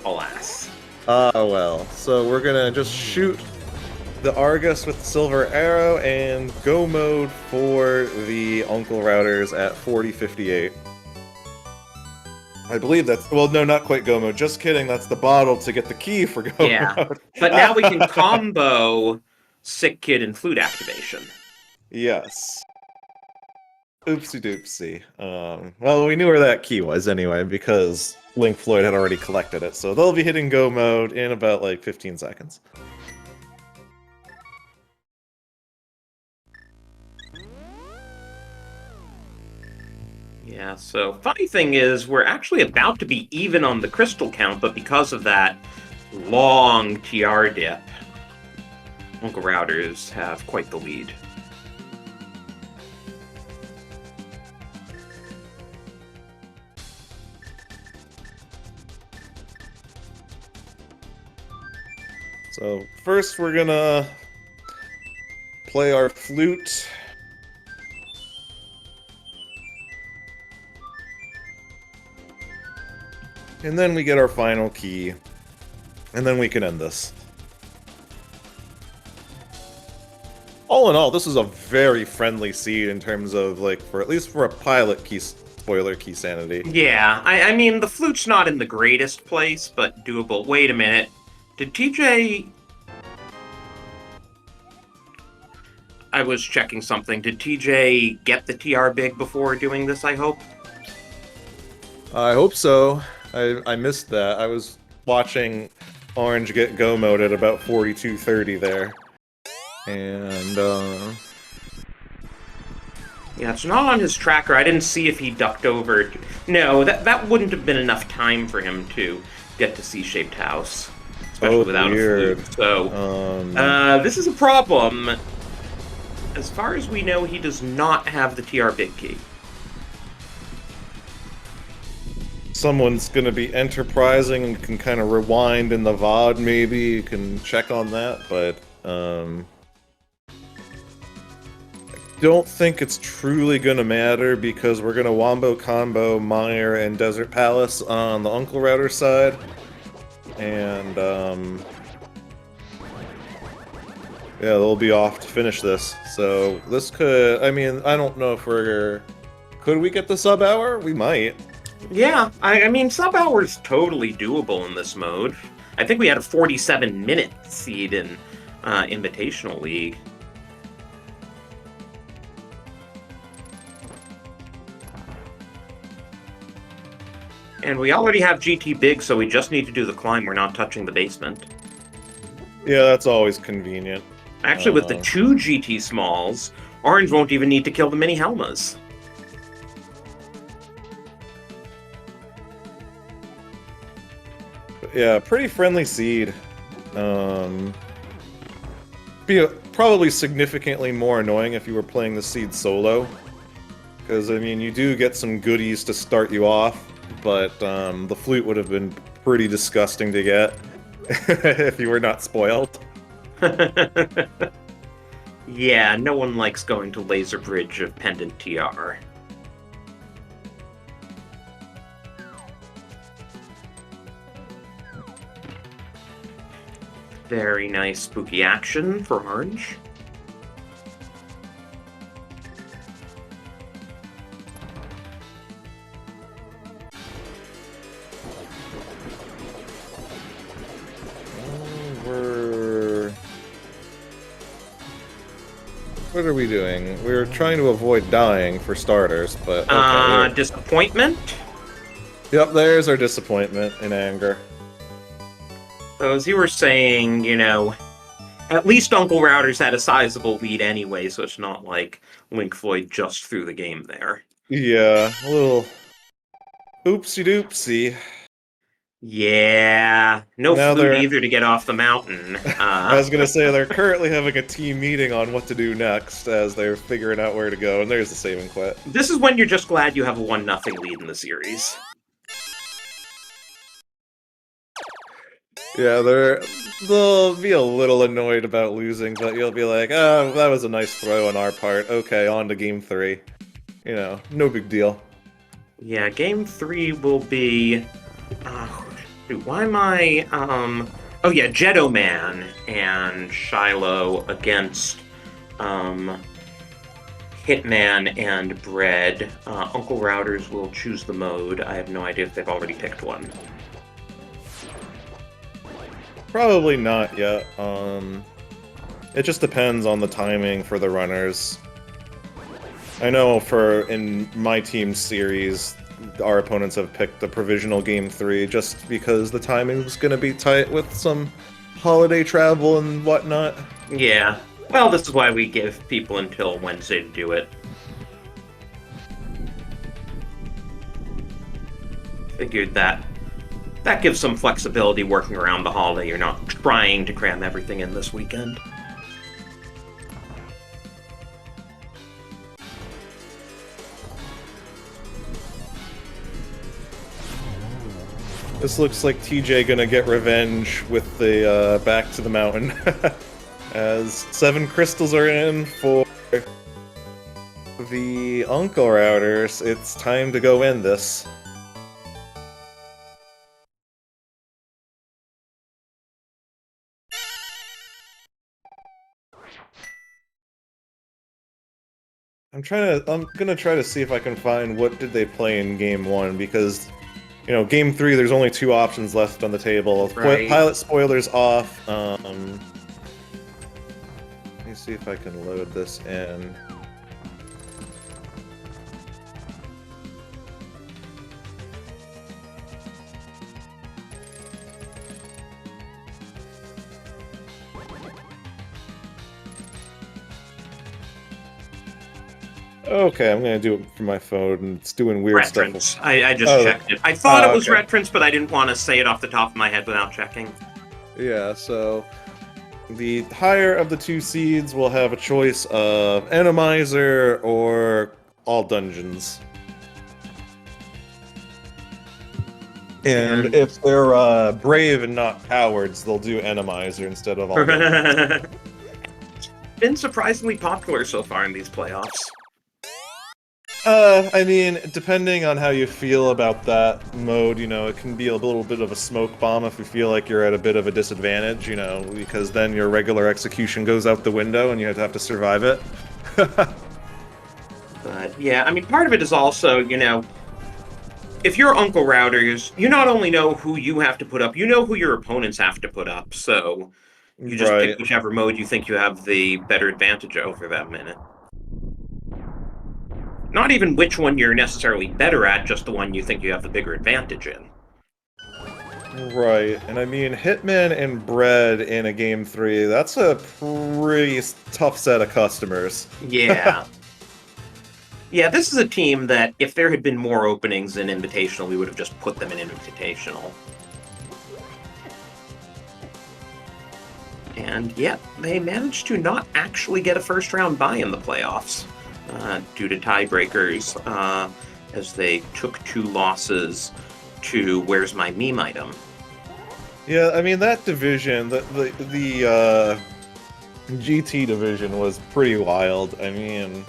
alas. well. So we're gonna just shoot the Argus with the silver arrow and go mode for the Uncle Routers at 4058. I believe that's... Well, no, not quite go mode. Just kidding. That's the bottle to get the key for go mode. But now we can combo Sick Kid and Flute activation. Yes. Oopsie doopsie. Well, we knew where that key was anyway, because Link Floyd had already collected it, so they'll be hitting go mode in about, like, 15 seconds. Yeah, so funny thing is, we're actually about to be even on the crystal count, but because of that long TR dip, Uncle Routers have quite the lead. So, first we're gonna play our flute. And then we get our final key. And then we can end this. All in all, this is a very friendly seed in terms of, like, for at least for a pilot key spoiler key sanity. Yeah, I mean, the flute's not in the greatest place, but doable. Wait a minute. Did TJ... I was checking something. Did TJ get the TR Big before doing this, I hope? I hope so. I missed that. I was watching Orange get go mode at about 42:30 there. And, Yeah, it's not on his tracker. I didn't see if he ducked over. No, that wouldn't have been enough time for him to get to C-shaped house. Especially without weird. a flute. So, this is a problem. As far as we know, he does not have the TR Big key. Someone's gonna be enterprising and can kind of rewind in the VOD, maybe. You can check on that, but, I don't think it's truly gonna matter because we're gonna wombo combo Meyer and Desert Palace on the Uncle Router side. And, yeah, they'll be off to finish this. So, this could... I mean, I don't know if we're... Could we get the sub-hour? We might. Yeah, I mean, sub-hour is totally doable in this mode. I think we had a 47-minute seed in Invitational League. And we already have GT Big, so we just need to do the climb. We're not touching the basement. Yeah, that's always convenient. Actually, with the 2 GT Smalls, Orange won't even need to kill the mini Helmas. Yeah, pretty friendly seed. Be probably significantly more annoying if you were playing the seed solo. Because, I mean, you do get some goodies to start you off, but the flute would have been pretty disgusting to get if you were not spoiled. Yeah, no one likes going to Laser Bridge of Pendant TR. Very nice spooky action for orange. What are we doing? We're trying to avoid dying for starters, but okay. Disappointment? Yep, there's our disappointment and anger. So as you were saying, you know, at least Uncle Router's had a sizable lead anyway, so it's not like Link Floyd just threw the game there. Yeah, a little oopsie-doopsie. Yeah, no Now flute they're... either to get off the mountain. I was gonna say, they're currently having a team meeting on what to do next as they're figuring out where to go, and there's the save and quit. This is when you're just glad you have a 1-0 lead in the series. Yeah, they'll be a little annoyed about losing, but you'll be like, oh, that was a nice throw on our part. Okay, on to game 3. You know, no big deal. Yeah, game 3 will be... Dude, why am I... Oh yeah, Jetto Man and Shiloh against Hitman and Bread. Uncle Routers will choose the mode. I have no idea if they've already picked one. Probably not yet. It just depends on the timing for the runners. I know in my team's series, our opponents have picked the provisional game 3 just because the timing's gonna be tight with some holiday travel and whatnot. Yeah. Well, this is why we give people until Wednesday to do it. Figured that gives some flexibility working around the holiday. You're not trying to cram everything in this weekend. This looks like TJ gonna get revenge with the back to the mountain. As 7 crystals are in for the Uncle Routers, it's time to go in this. I'm gonna try to see if I can find what did they play in game 1, because, you know, game 3 there's only 2 options left on the table. Right. Pilot spoilers off. Let me see if I can load this in. Okay, I'm gonna do it from my phone, and it's doing weird Reference. stuff. I just checked it. I thought it was okay. reference, but I didn't want to say it off the top of my head without checking. Yeah, so the higher of the 2 seeds will have a choice of Randomizer or all dungeons. And if they're brave and not cowards, they'll do Randomizer instead of all dungeons. Been surprisingly popular so far in these playoffs. I mean, depending on how you feel about that mode, you know, it can be a little bit of a smoke bomb if you feel like you're at a bit of a disadvantage, you know, because then your regular execution goes out the window and you have to survive it. But, yeah, I mean, part of it is also, you know, if you're Uncle Routers, you not only know who you have to put up, you know who your opponents have to put up, so you just pick whichever mode you think you have the better advantage over them in it. Not even which one you're necessarily better at, just the one you think you have the bigger advantage in. Right, and I mean, Hitman and Bread in a game 3, that's a pretty tough set of customers. Yeah. Yeah, this is a team that, if there had been more openings in Invitational, we would have just put them in Invitational. And yet, they managed to not actually get a first round bye in the playoffs due to tiebreakers as they took 2 losses to Where's My Meme Item. Yeah, I mean, that division, the GT division was pretty wild. I mean,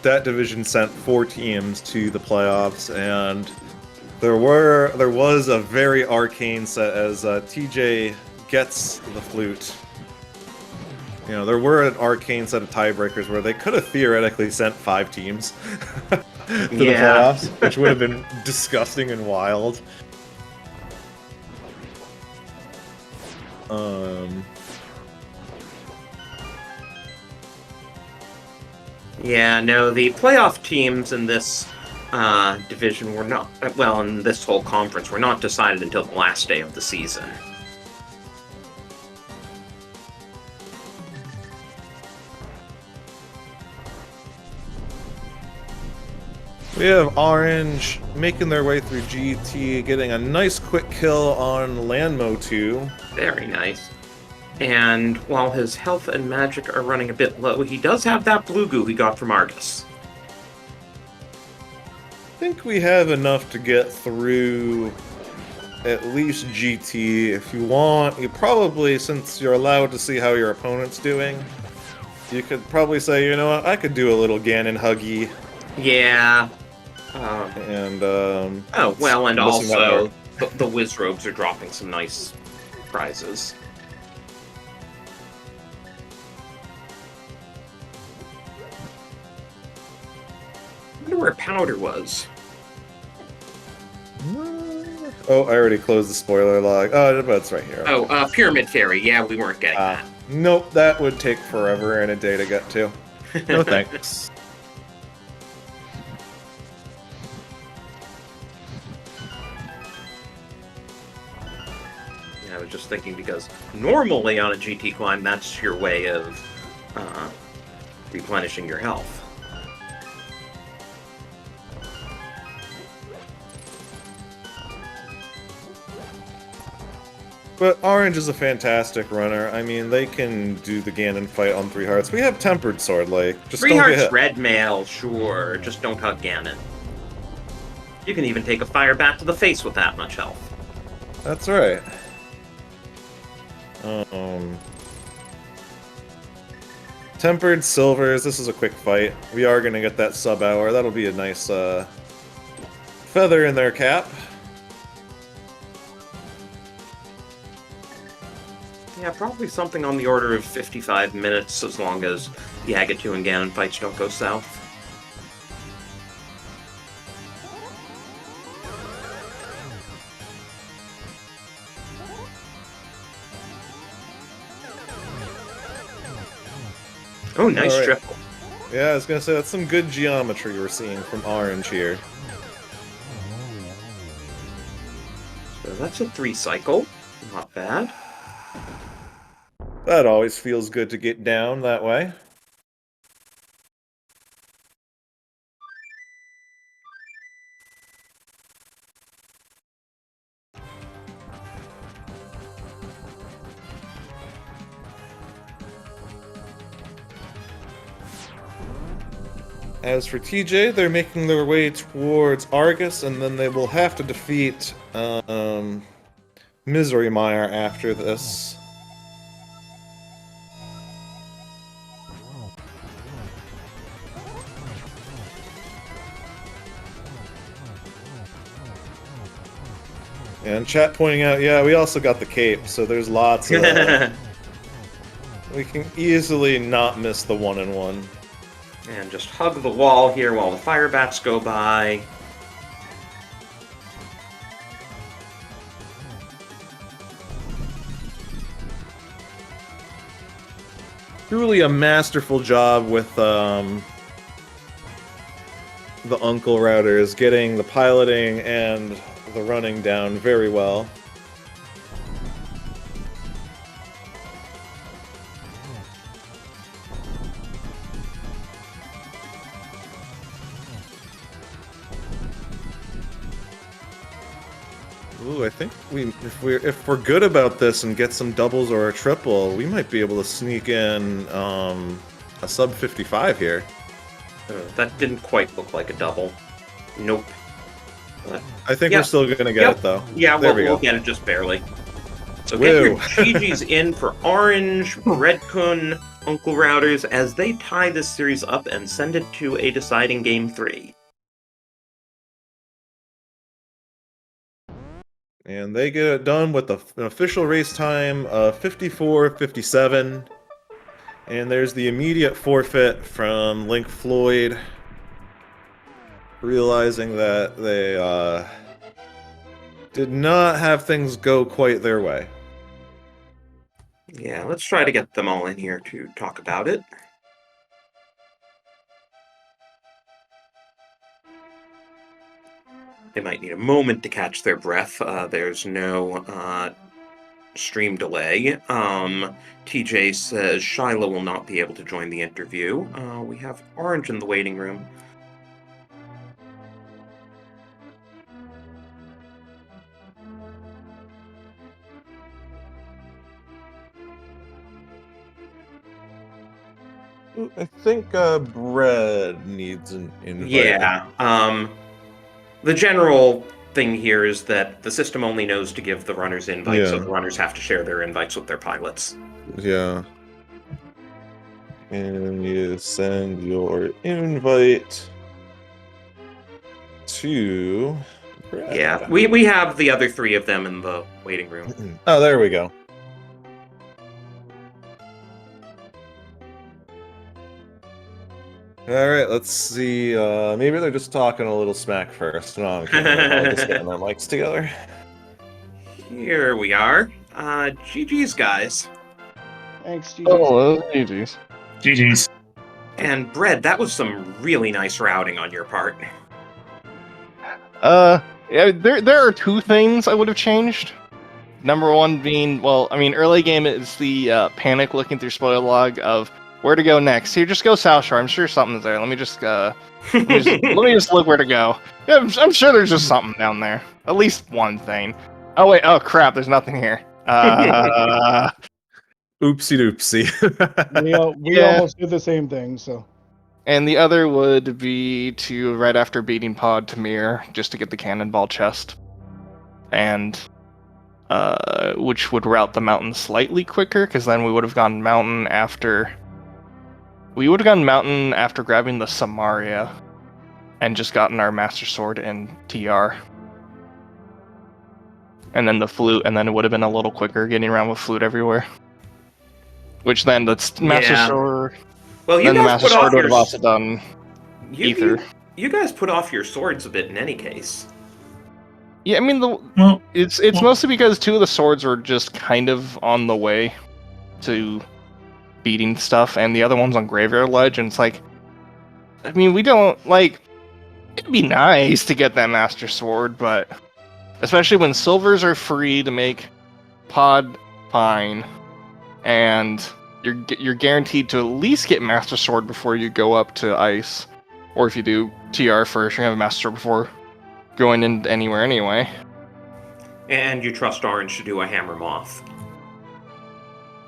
that division sent 4 teams to the playoffs, and there was a very arcane set as TJ gets the flute. You know, there were an arcane set of tiebreakers where they could have theoretically sent 5 teams to the playoffs, which would have been disgusting and wild. Yeah, no, the playoff teams in this division were not, well, in this whole conference, were not decided until the last day of the season. We have Orange making their way through GT, getting a nice quick kill on Landmo 2. Very nice. And while his health and magic are running a bit low, he does have that blue goo he got from Argus. I think we have enough to get through at least GT. If you want, you probably, since you're allowed to see how your opponent's doing, you could probably say, you know what, I could do a little Ganon huggy. Yeah. Oh, well, and also the Wizrobes are dropping some nice prizes. I wonder where Powder was. Oh, I already closed the spoiler log. Oh, but it's right here. Oh, Pyramid Fairy. Yeah, we weren't getting that. Nope, that would take forever and a day to get to. No thanks. I was just thinking because normally on a GT climb, that's your way of replenishing your health. But Orange is a fantastic runner. I mean, they can do the Ganon fight on 3 hearts. We have Tempered Sword, like, just 3 don't hearts get hit. red mail, sure. Just don't hug Ganon. You can even take a fire bat to the face with that much health. That's right. Tempered Silvers, this is a quick fight. We are going to get that sub-hour. That'll be a nice feather in their cap. Yeah, probably something on the order of 55 minutes, as long as the Agatu and Ganon fights don't go south. Oh, nice triple. Yeah, I was gonna say, that's some good geometry we're seeing from Orange here. So that's a 3 cycle. Not bad. That always feels good to get down that way. As for TJ, they're making their way towards Argus, and then they will have to defeat Misery Mire after this. And chat pointing out, yeah, we also got the cape, so there's lots of... we can easily not miss the 1-in-1. And just hug the wall here while the fire bats go by. Truly a masterful job with the Uncle Router is getting the piloting and the running down very well. Ooh, I think if we're good about this and get some doubles or a triple, we might be able to sneak in a sub 55 here. That didn't quite look like a double. Nope. But, I think we're still gonna get it though. Yeah, there we go. We'll get it just barely. So get your GG's in for Orange, Red Kun, Uncle Routers as they tie this series up and send it to a deciding Game 3. And they get it done with an official race time of 54:57. And there's the immediate forfeit from Link Floyd, realizing that they did not have things go quite their way. Yeah, let's try to get them all in here to talk about it. They might need a moment to catch their breath. There's no stream delay. TJ says Shiloh will not be able to join the interview. We have Orange in the waiting room. I think Bread needs an invite. Yeah. The general thing here is that the system only knows to give the runners invites, so the runners have to share their invites with their pilots. Yeah. And you send your invite to Brad. Yeah, we have the other three of them in the waiting room. Oh, there we go. Alright, let's see. Maybe they're just talking a little smack first. No, I'm kidding. They're probably just getting their mics together. Here we are. GG's, guys. Thanks, GG's. Oh, GG's. GG's. And Bread, that was some really nice routing on your part. Yeah, there are two things I would have changed. Number one being, well, I mean, early game is the panic looking through spoil log of where to go next. Here, just go South Shore. I'm sure something's there. Let me just let me just look where to go. Yeah, I'm sure there's just something down there. At least one thing. Oh wait, oh crap, there's nothing here. Oopsie doopsie. we almost did the same thing, so. And the other would be to, right after beating Pod to Mir, just to get the cannonball chest. And which would route the mountain slightly quicker, because then we would have gone mountain after... We would have gone mountain after grabbing the Samaria, and just gotten our Master Sword and TR. And then the flute, and then it would have been a little quicker getting around with flute everywhere. Which then, that's Master Sword... Well, you then the guys Master put off Sword would your... have also done Ether. You guys put off your swords a bit in any case. Yeah, I mean, it's mostly because two of the swords were just kind of on the way to beating stuff, and the other one's on Graveyard Ledge, and it's like, I mean, we don't, like, it'd be nice to get that Master Sword, but especially when silvers are free to make Pod fine, and you're guaranteed to at least get Master Sword before you go up to Ice, or if you do TR first, you're gonna have a Master Sword before going in anywhere anyway. And you trust Orange to do a Hammer Moth.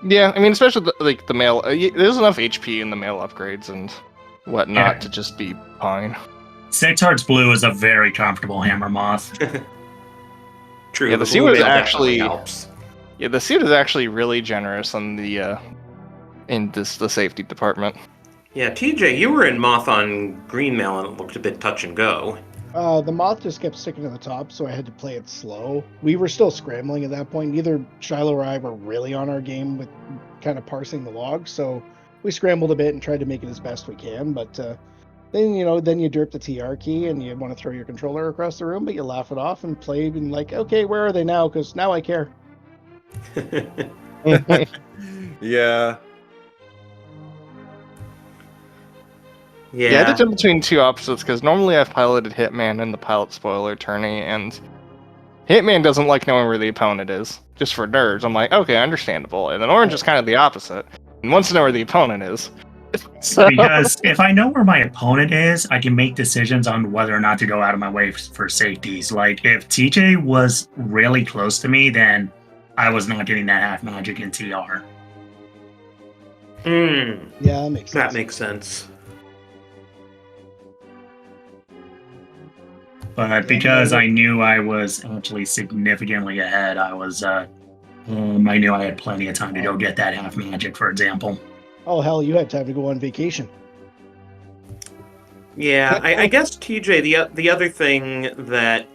Yeah, I mean, especially the male. There's enough HP in the male upgrades and whatnot to just be fine. Sexart's Blue is a very comfortable Hammer Moth. True. Yeah, the suit is actually helps. Yeah, the suit is actually really generous on the the safety department. Yeah, TJ, you were in Moth on Greenmail and it looked a bit touch and go. The moth just kept sticking to the top, so I had to play it slow. We were still scrambling at that point. Neither Shiloh or I were really on our game with kind of parsing the logs, so we scrambled a bit and tried to make it as best we can. But then you derp the TR key and you want to throw your controller across the room, but you laugh it off and play and like, okay, where are they now? Because now I care. Yeah. Yeah, I had to jump between two opposites because normally I've piloted Hitman in the pilot spoiler tourney, and Hitman doesn't like knowing where the opponent is. Just for nerds, I'm like, okay, understandable. And then Orange is kind of the opposite. And wants to know where the opponent is. So... Because if I know where my opponent is, I can make decisions on whether or not to go out of my way for safeties. Like, if TJ was really close to me, then I was not getting that half magic in TR. Yeah, that makes sense. That makes sense. But because I knew I was actually significantly ahead, I knew I had plenty of time to go get that half magic, for example. Oh, hell, you had time to go on vacation. Yeah, I guess, TJ, the other thing that,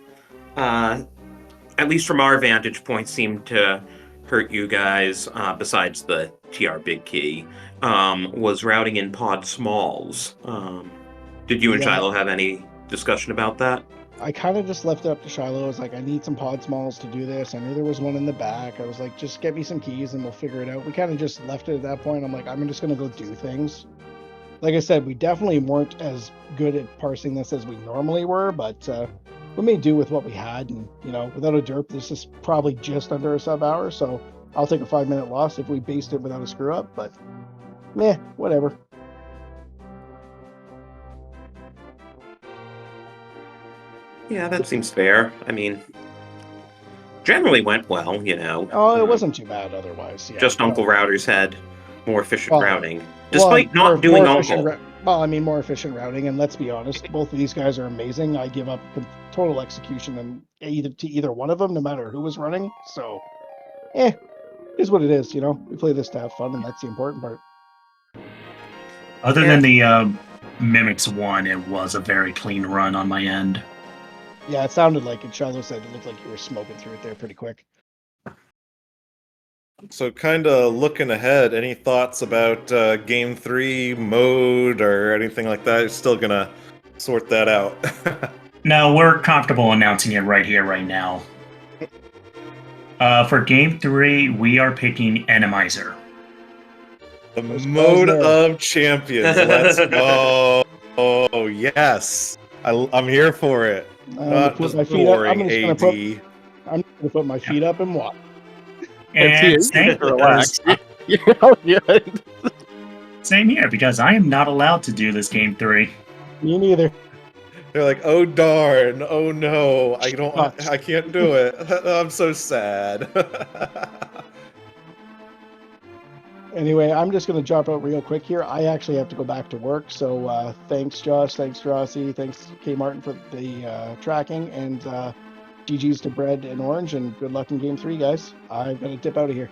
at least from our vantage point, seemed to hurt you guys, besides the TR big key, was routing in pod smalls. Did you and Shiloh have any discussion about that? I kind of just left it up to Shiloh. I was like, I need some pod smalls to do this. I knew there was one in the back. I was like, just get me some keys and we'll figure it out. We kind of just left it at that point. I'm like, I'm just going to go do things. Like I said, we definitely weren't as good at parsing this as we normally were, but we made do with what we had. And, without a derp, this is probably just under a sub hour. So I'll take a 5-minute loss if we based it without a screw up, but meh, whatever. Yeah, that seems fair. I mean, generally went well, Oh, it wasn't too bad otherwise. Yeah. Just Uncle Router's had more efficient routing, despite not doing Uncle. More efficient routing, and let's be honest, both of these guys are amazing. I give up total execution and either one of them, no matter who was running. So, is what it is. We play this to have fun, and that's the important part. Other than the Mimics one, it was a very clean run on my end. Yeah, it sounded like it. Shiloh said it looked like you were smoking through it there pretty quick. So kind of looking ahead, any thoughts about Game 3 mode or anything like that? You're still going to sort that out? No, we're comfortable announcing it right here, right now. For Game 3, we are picking Randomizer. The mode of champions. Let's go. Oh, yes. I'm here for it. Not just boring AD. I'm going to put my feet up and walk. And same here, because I am not allowed to do this Game 3. Me neither. They're like, oh darn, oh no, I can't do it. I'm so sad. Anyway, I'm just going to jump out real quick here. I actually have to go back to work, so thanks Josh, thanks Rossi, thanks K Martin for the tracking, and GG's to Bread and Orange, and good luck in Game 3, guys. I'm going to dip out of here.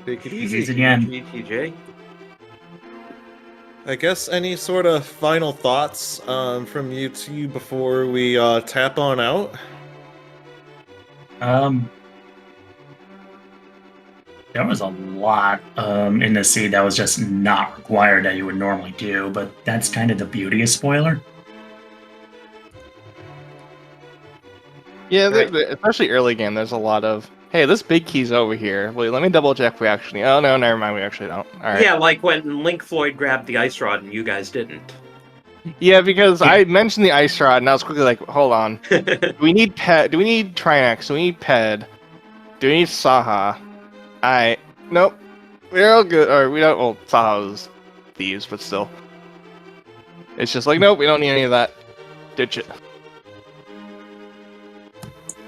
Take it easy. Again. TJ. I guess any sort of final thoughts from you two before we tap on out? There was a lot in the seed that was just not required that you would normally do, but that's kind of the beauty of spoiler. Yeah, especially early game, there's a lot of, hey, this big key's over here. Wait, let me double check if we actually... Oh, no, never mind, we actually don't. All right. Yeah, like when Link Floyd grabbed the ice rod and you guys didn't. Yeah, because I mentioned the ice rod, and I was quickly like, hold on. Do we need Ped? Do we need Trinex? Do we need Ped? Do we need Saha? Alright. Nope. We're all good. Or we don't... Well, Saha's thieves, but still. It's just like, nope, we don't need any of that. Ditch it.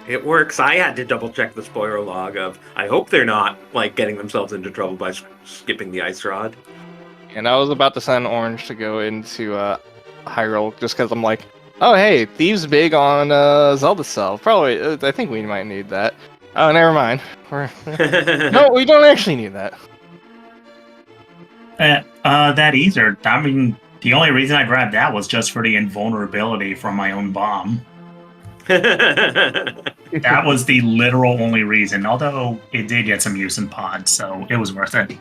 It works. I had to double check the spoiler log of, I hope they're not, like, getting themselves into trouble by skipping the ice rod. And I was about to send Orange to go into Hyrule just because I'm like, oh, hey, Thieves big on Zelda Cell. Probably, I think we might need that. Oh, never mind. No, we don't actually need that. That either. I mean, the only reason I grabbed that was just for the invulnerability from my own bomb. That was the literal only reason, although it did get some use in pods, so it was worth it.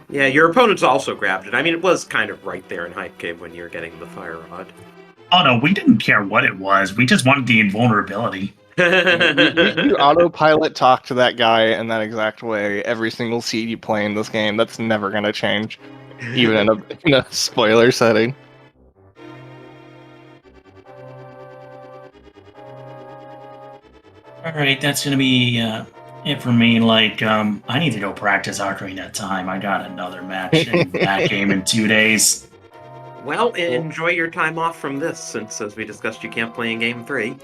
Yeah, your opponents also grabbed it. I mean, it was kind of right there in Hype Cave when you were getting the fire rod. Oh no, we didn't care what it was. We just wanted the invulnerability. You autopilot talk to that guy in that exact way every single seed you play in this game. That's never going to change. even in a spoiler setting. All right, that's gonna be it for me. Like, I need to go practice Ocarina of Time. I got another match in that game in 2 days. Well, enjoy your time off from this, since, as we discussed, you can't play in Game 3.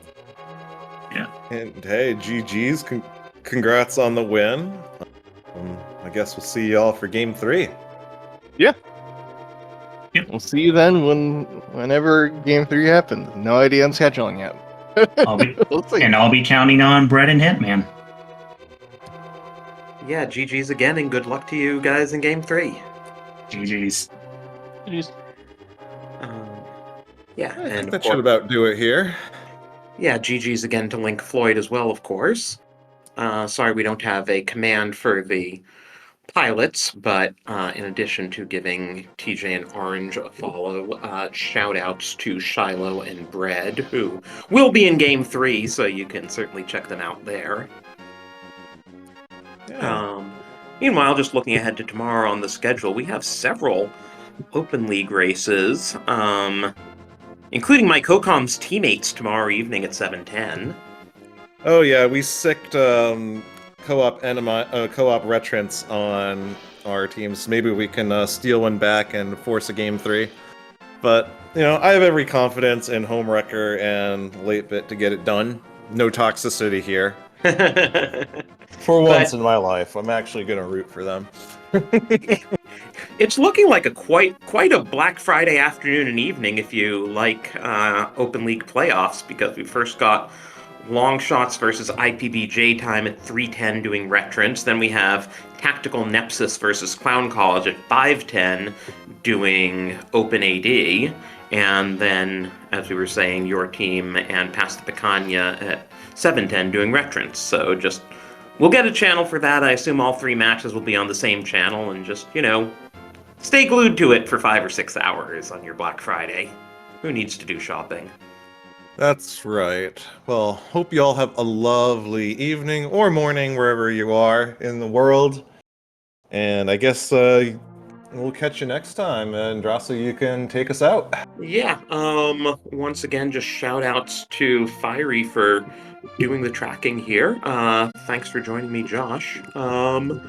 And hey, GG's, congrats on the win. I guess we'll see y'all for Game 3. Yeah. Yep. We'll see you then whenever Game 3 happens. No idea on scheduling yet. We'll see. And I'll be counting on Brett and Hitman. Yeah, GG's again, and good luck to you guys in Game 3. GG's. Yeah, I and think of that course, should about do it here. yeah, GG's again to link Floyd as well, of course. Sorry we don't have a command for the pilots, but in addition to giving TJ and Orange a follow, shout outs to Shiloh and Bread, who will be in Game 3, so you can certainly check them out there. Yeah. Meanwhile, just looking ahead to tomorrow on the schedule, we have several Open League races, including my COCOM's teammates tomorrow evening at 7:10. Oh yeah, we sicked co-op retrants on our teams. Maybe we can steal one back and force a Game 3. But, I have every confidence in Homewrecker and 8-Bit to get it done. No toxicity here. For once in my life, I'm actually going to root for them. It's looking like a quite a Black Friday afternoon and evening if you like Open League playoffs, because we first got Long Shots versus IPBJ Time at 3:10 doing Retrants. Then we have Tactical Nepsis versus Clown College at 5:10 doing Open AD. And then, as we were saying, your team and Past the Picanha at 7:10 doing Retrants. So just, we'll get a channel for that. I assume all 3 matches will be on the same channel, and just, stay glued to it for 5 or 6 hours on your Black Friday. Who needs to do shopping? That's right. Well, hope you all have a lovely evening or morning wherever you are in the world. And I guess we'll catch you next time. And Drassa, you can take us out. Yeah, once again, just shout outs to Fiery for doing the tracking here. Thanks for joining me, Josh. And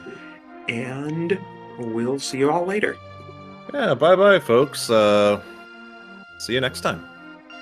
we'll see you all later. Yeah, bye-bye, folks. See you next time.